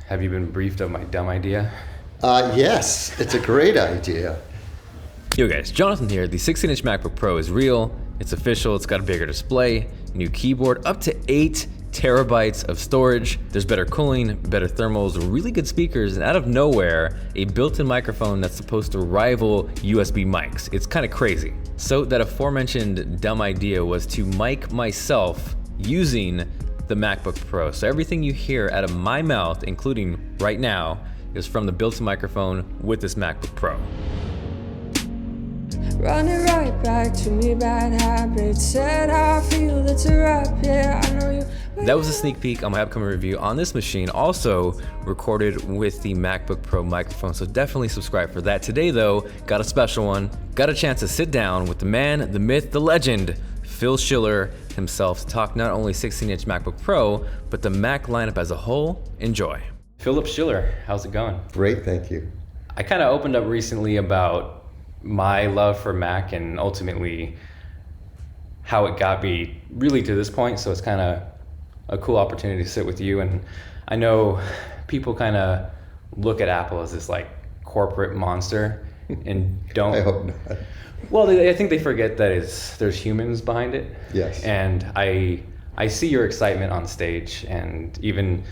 Have you been briefed of my dumb idea? Yes, it's a great idea. Yo guys, Jonathan here. The 16-inch MacBook Pro is real, it's official, it's got a bigger display, new keyboard, up to 8 terabytes of storage. There's better cooling, better thermals, really good speakers, and out of nowhere, a built-in microphone that's supposed to rival USB mics. It's kind of crazy. So that aforementioned dumb idea was to mic myself using the MacBook Pro. So everything you hear out of my mouth, including right now, is from the built-in microphone with this MacBook Pro. Running right back to me, bad habits. Said I feel it's a wrap, yeah, I know you. That was a sneak peek on my upcoming review on this machine, also recorded with the MacBook Pro microphone, so definitely subscribe for that. Today though, got a special one. Got a chance to sit down with the man, the myth, the legend, Phil Schiller himself, to talk not only 16-inch MacBook Pro, but the Mac lineup as a whole. Enjoy. Philip Schiller, how's it going? Great, thank you. I kind of opened up recently about my love for Mac and ultimately how it got me really to this point, so it's kind of a cool opportunity to sit with you. And I know people kind of look at Apple as this like corporate monster and don't. I hope not. Well, I think they forget that there's humans behind it. Yes. And I see your excitement on stage, and even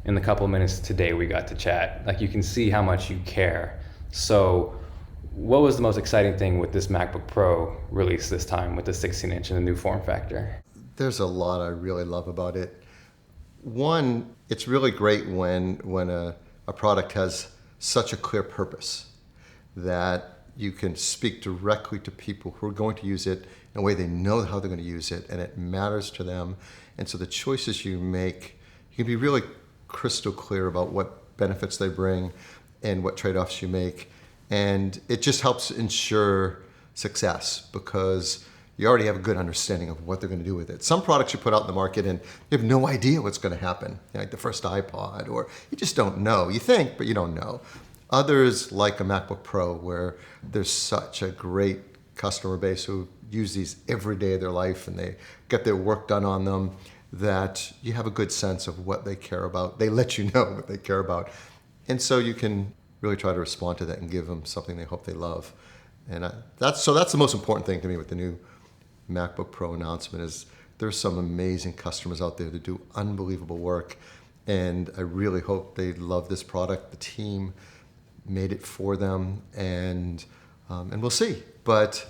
in the couple of minutes today we got to chat, like you can see how much you care. So what was the most exciting thing with this MacBook Pro release this time with the 16-inch and the new form factor? There's a lot I really love about it. One, it's really great when a product has such a clear purpose that you can speak directly to people who are going to use it in a way they know how they're going to use it, and it matters to them. And so the choices you make, you can be really crystal clear about what benefits they bring and what trade-offs you make. And it just helps ensure success because you already have a good understanding of what they're going to do with it. Some products you put out in the market and you have no idea what's going to happen, like the first iPod, or you just don't know. You think, but you don't know. Others, like a MacBook Pro, where there's such a great customer base who use these every day of their life and they get their work done on them, that you have a good sense of what they care about. They let you know what they care about. And so you can really try to respond to that and give them something they hope they love. And that's the most important thing to me with the new MacBook Pro announcement is there's some amazing customers out there that do unbelievable work. And I really hope they love this product. The team made it for them, and we'll see. But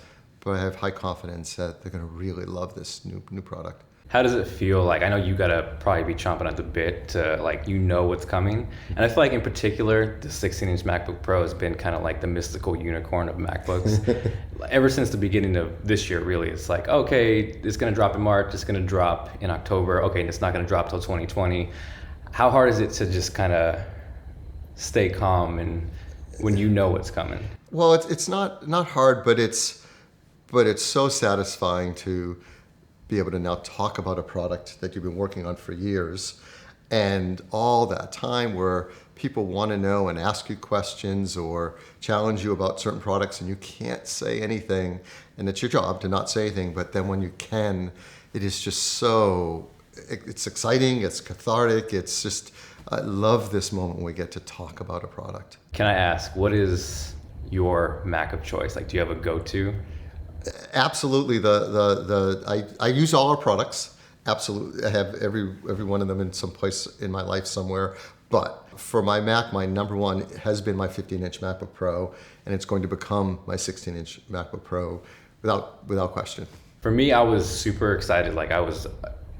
I have high confidence that they're going to really love this new product. How does it feel? Like, I know you gotta probably be chomping at the bit to, like, you know what's coming. And I feel like in particular, the 16-inch MacBook Pro has been kind of like the mystical unicorn of MacBooks. Ever since the beginning of this year, really. It's like, okay, it's gonna drop in March, it's gonna drop in October, okay, and it's not gonna drop till 2020. How hard is it to just kind of stay calm and when you know what's coming? Well, it's not hard, but it's so satisfying to be able to now talk about a product that you've been working on for years, and all that time where people want to know and ask you questions or challenge you about certain products and you can't say anything, and it's your job to not say anything, but then when you can, it is just so, it's exciting, it's cathartic, it's just, I love this moment when we get to talk about a product. Can I ask, what is your Mac of choice? Like, do you have a go-to? Absolutely. I use all our products. Absolutely. I have every one of them in some place in my life somewhere. But for my Mac, my number one has been my 15-inch MacBook Pro, and it's going to become my 16-inch MacBook Pro without question. For me, I was super excited. Like, I was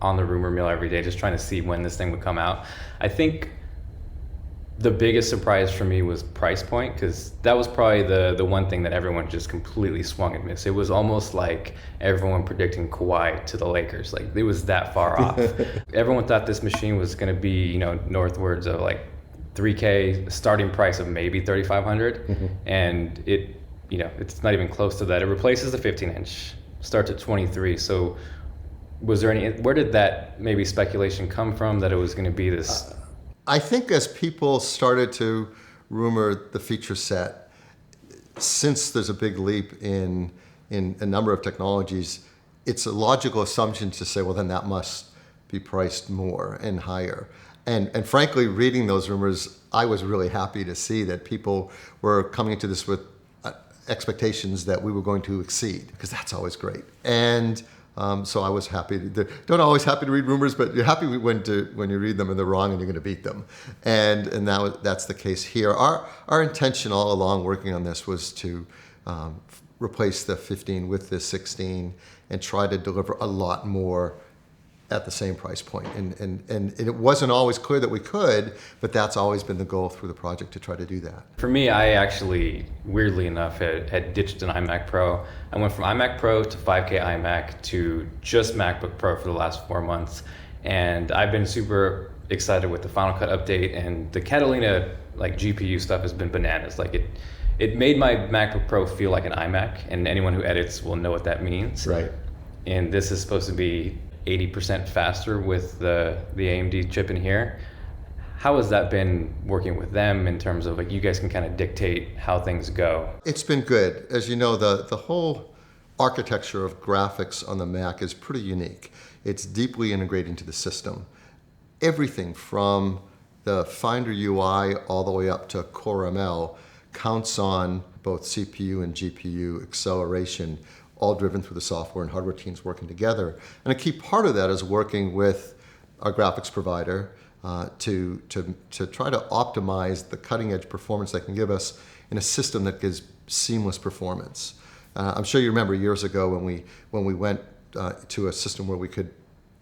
on the rumor mill every day just trying to see when this thing would come out. I think the biggest surprise for me was price point, because that was probably the one thing that everyone just completely swung and missed. It was almost like everyone predicting Kawhi to the Lakers. Like, it was that far off. Everyone thought this machine was going to be, northwards of like $3K, starting price of maybe $3,500, and it's not even close to that. It replaces the 15-inch, starts at $23. So was there where did that maybe speculation come from that it was going to be this? I think as people started to rumor the feature set, since there's a big leap in a number of technologies, it's a logical assumption to say, well, then that must be priced more and higher. And frankly, reading those rumors, I was really happy to see that people were coming into this with expectations that we were going to exceed, because that's always great. And so I was happy. Don't always happy to read rumors, but you're happy when you read them and they're wrong and you're going to beat them. And now that's the case here. Our intention all along working on this was to replace the 15 with the 16 and try to deliver a lot more at the same price point. And it wasn't always clear that we could, but that's always been the goal through the project, to try to do that. For me, I actually, weirdly enough, had ditched an iMac Pro. I went from iMac Pro to 5K iMac to just MacBook Pro for the last 4 months. And I've been super excited with the Final Cut update, and the Catalina GPU stuff has been bananas. It made my MacBook Pro feel like an iMac, and anyone who edits will know what that means. Right. And this is supposed to be 80% faster with the AMD chip in here. How has that been working with them in terms of you guys can kind of dictate how things go? It's been good. As you know, the whole architecture of graphics on the Mac is pretty unique. It's deeply integrated into the system. Everything from the Finder UI all the way up to Core ML counts on both CPU and GPU acceleration, all driven through the software and hardware teams working together. And a key part of that is working with our graphics provider to try to optimize the cutting edge performance they can give us in a system that gives seamless performance. I'm sure you remember years ago when we went to a system where we could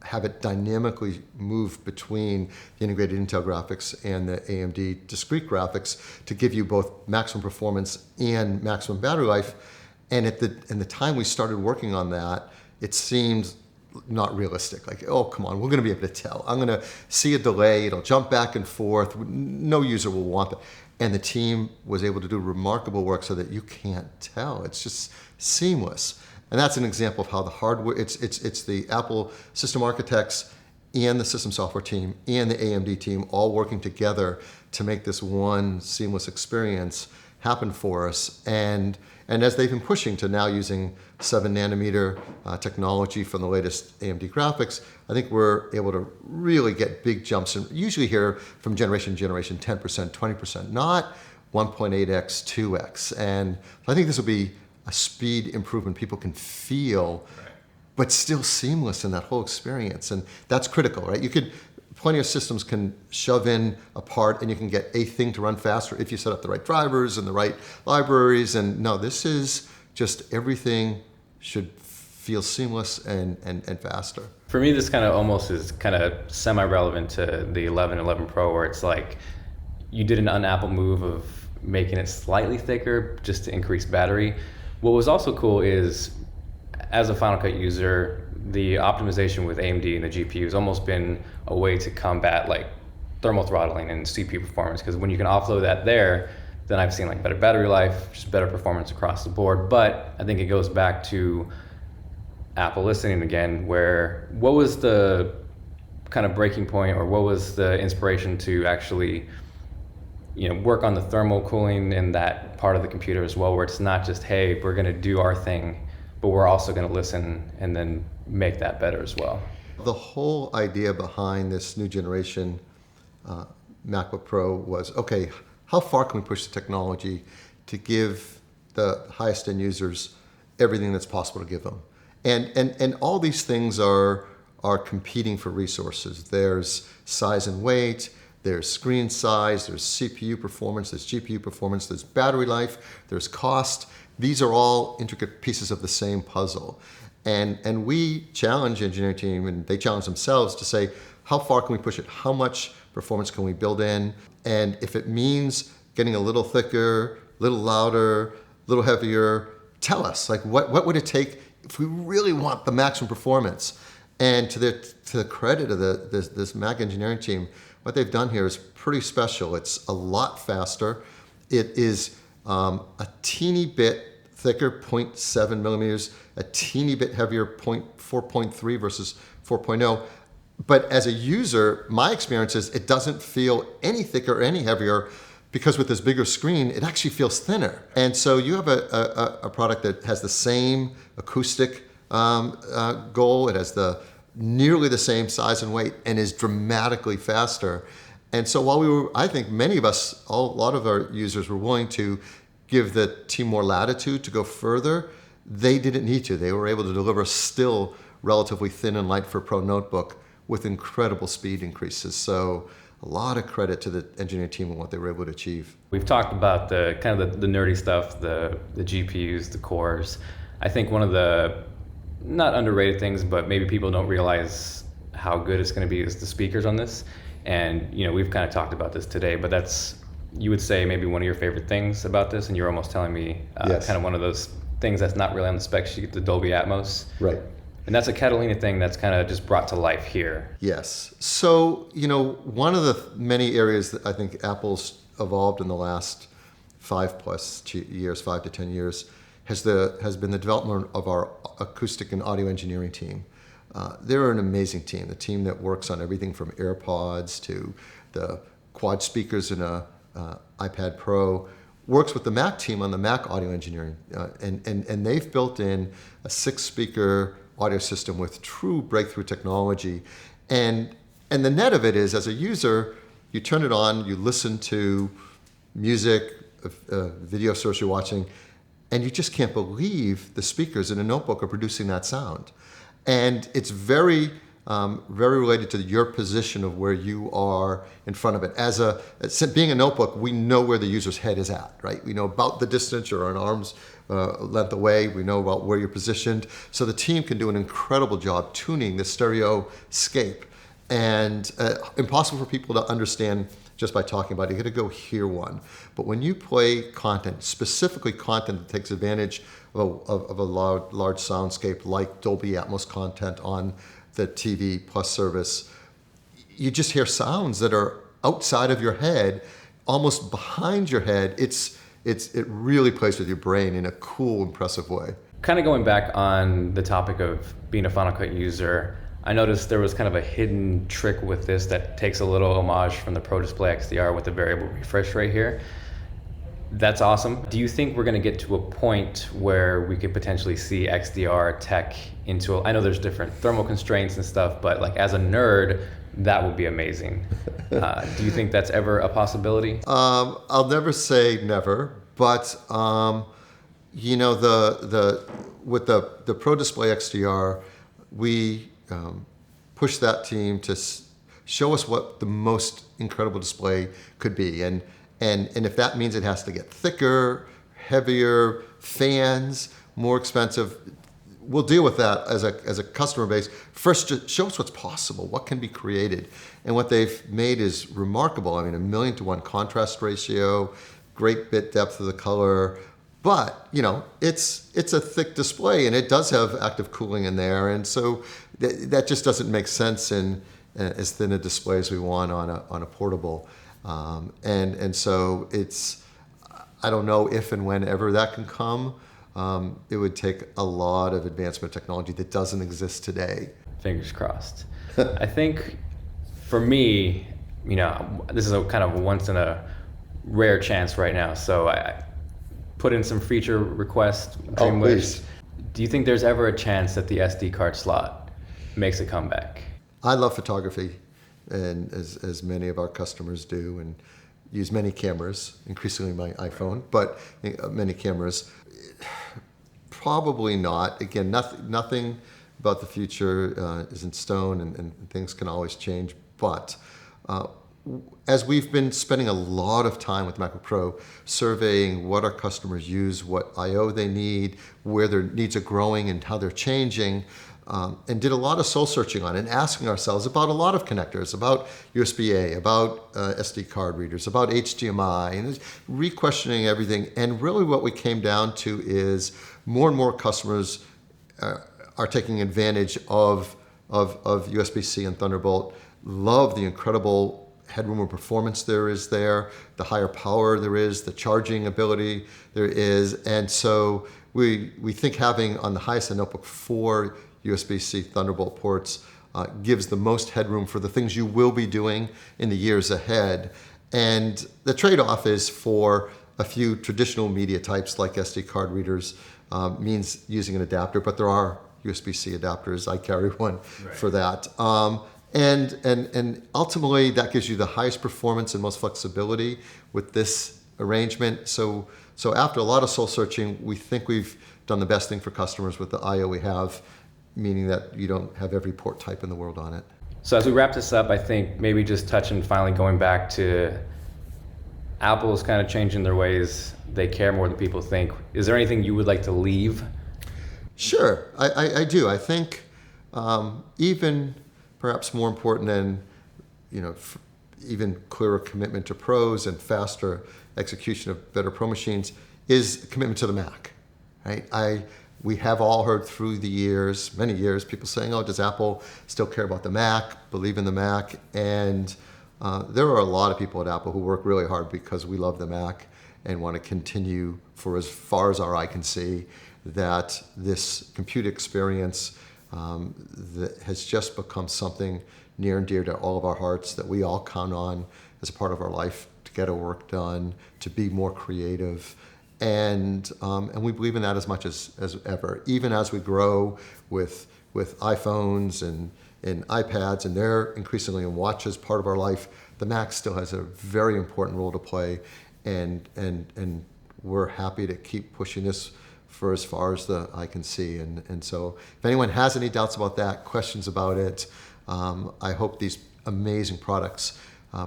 have it dynamically move between the integrated Intel graphics and the AMD discrete graphics to give you both maximum performance and maximum battery life. And in the time we started working on that, it seemed not realistic. Oh, come on, we're going to be able to tell. I'm going to see a delay. It'll jump back and forth. No user will want that. And the team was able to do remarkable work so that you can't tell. It's just seamless. And that's an example of how the hardware, it's the Apple system architects and the system software team and the AMD team all working together to make this one seamless experience happen for us. And as they've been pushing to now using 7 nanometer technology from the latest AMD graphics, I think we're able to really get big jumps. And usually here from generation to generation, 10%, 20%, not 1.8x, 2x. And I think this will be a speed improvement people can feel, but still seamless in that whole experience. And that's critical, right? Plenty of systems can shove in a part and you can get a thing to run faster if you set up the right drivers and the right libraries. And no, this is just everything should feel seamless and faster. For me, this kind of almost is kind of semi-relevant to the 11 Pro, where it's you did an un-Apple move of making it slightly thicker just to increase battery. What was also cool is, as a Final Cut user, the optimization with AMD and the GPU has almost been a way to combat thermal throttling and CPU performance, because when you can offload that there, then I've seen better battery life, just better performance across the board. But I think it goes back to Apple listening again, where what was the kind of breaking point, or what was the inspiration to actually work on the thermal cooling in that part of the computer as well, where it's not just, hey, we're going to do our thing, but we're also going to listen and then make that better as well. The whole idea behind this new generation MacBook Pro was, okay, how far can we push the technology to give the highest end users everything that's possible to give them? And all these things are competing for resources. There's size and weight, there's screen size, there's CPU performance, there's GPU performance, there's battery life, there's cost. These are all intricate pieces of the same puzzle. And we challenge the engineering team, and they challenge themselves to say, how far can we push it? How much performance can we build in? And if it means getting a little thicker, a little louder, a little heavier, tell us. What would it take if we really want the maximum performance? And to the credit of this Mac engineering team, what they've done here is pretty special. It's a lot faster. It is a teeny bit thicker, 0.7 millimeters, a teeny bit heavier, 4.3 versus 4.0. But as a user, my experience is it doesn't feel any thicker or any heavier, because with this bigger screen, it actually feels thinner. And so you have a product that has the same acoustic goal. It has the nearly the same size and weight and is dramatically faster. And so while I think many of us, a lot of our users were willing to give the team more latitude to go further, they didn't need to. They were able to deliver still relatively thin and light for a Pro notebook with incredible speed increases. So a lot of credit to the engineering team and what they were able to achieve. We've talked about the kind of the nerdy stuff, the GPUs, the cores. I think one of the not underrated things, but maybe people don't realize how good it's going to be is the speakers on this. And we've kind of talked about this today, but that's, you would say, maybe one of your favorite things about this, and you're almost telling me Yes. kind of one of those things that's not really on the spec sheet, the Dolby Atmos. Right. And that's a Catalina thing that's kind of just brought to life here. Yes. So, one of the many areas that I think Apple's evolved in the last 5+ years, 5 to 10 years, has been the development of our acoustic and audio engineering team. They're an amazing team, the team that works on everything from AirPods to the quad speakers in a iPad Pro, works with the Mac team on the Mac audio engineering. And they've built in a 6-speaker audio system with true breakthrough technology. And the net of it is, as a user, you turn it on, you listen to music, video source you're watching, and you just can't believe the speakers in a notebook are producing that sound. And it's very related to your position of where you are in front of it. Being a notebook, we know where the user's head is at, right? We know about the distance, you're an arm's length away. We know about where you're positioned. So the team can do an incredible job tuning the stereoscape, and impossible for people to understand just by talking about it. You got to go hear one. But when you play content, specifically content that takes advantage of a large soundscape like Dolby Atmos content on the TV Plus service, you just hear sounds that are outside of your head, almost behind your head. It really plays with your brain in a cool, impressive way. Kind of going back on the topic of being a Final Cut user, I noticed there was kind of a hidden trick with this that takes a little homage from the Pro Display XDR with the variable refresh rate here. That's awesome. Do you think we're going to get to a point where we could potentially see XDR tech into I know there's different thermal constraints and stuff, but like as a nerd, that would be amazing. Do you think that's ever a possibility? I'll never say never, but with the Pro Display XDR, we push that team to show us what the most incredible display could be, and if that means it has to get thicker, heavier, fans, more expensive, we'll deal with that as a customer base. First, just show us what's possible, what can be created. And what they've made is remarkable. I mean, 1,000,000-to-1 contrast ratio, great bit depth of the color, but it's a thick display, and it does have active cooling in there, and so that just doesn't make sense in as thin a display as we want on a portable. And so I don't know if and whenever that can come. It would take a lot of advancement technology that doesn't exist today. Fingers crossed. I think for me, this is a kind of a once in a rare chance right now. So I put in some feature requests, dream wish. Do you think there's ever a chance that the SD card slot makes a comeback? I love photography, and as many of our customers do, and use many cameras, increasingly my iPhone, but many cameras. Probably not. Again, nothing about the future is in stone, and things can always change. But as we've been spending a lot of time with MacBook Pro surveying what our customers use, what I/O they need, where their needs are growing and how they're changing, and did a lot of soul searching on it and asking ourselves about a lot of connectors, about USB-A, about SD card readers, about HDMI, and re-questioning everything. And really what we came down to is more and more customers are taking advantage of USB-C and Thunderbolt, love the incredible headroom and performance there is there, the higher power there is, the charging ability there is. And so we think having on the highest end notebook 4 USB-C Thunderbolt ports gives the most headroom for the things you will be doing in the years ahead. And the trade-off is for a few traditional media types like SD card readers means using an adapter, but there are USB-C adapters. I carry one for that. And ultimately, that gives you the highest performance and most flexibility with this arrangement. So after a lot of soul searching, we think we've done the best thing for customers with the I/O we have, meaning that you don't have every port type in the world on it. So as we wrap this up, I think maybe just touching finally going back to Apple's kind of changing their ways. They care more than people think. Is there anything you would like to leave? Sure, I do. I think even perhaps more important than, even clearer commitment to pros and faster execution of better pro machines is commitment to the Mac, right? We have all heard through the years, many years, people saying, oh, does Apple still care about the Mac, believe in the Mac? And there are a lot of people at Apple who work really hard because we love the Mac and want to continue for as far as our eye can see that this compute experience that has just become something near and dear to all of our hearts that we all count on as a part of our life to get our work done, to be more creative. And we believe in that as much as ever. Even as we grow with iPhones and iPads, and they're increasingly in watches part of our life, the Mac still has a very important role to play, and we're happy to keep pushing this for as far as the eye can see. And so if anyone has any doubts about that, questions about it, I hope these amazing products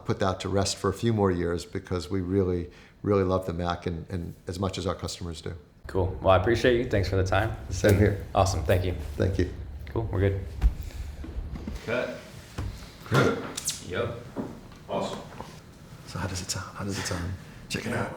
put that to rest for a few more years, because we really love the Mac and as much as our customers do. Cool. Well, I appreciate you. Thanks for the time. Same here. Awesome. Thank you. Thank you. Cool. We're good. Cut. Yep. Awesome. So how does it sound? Check it out.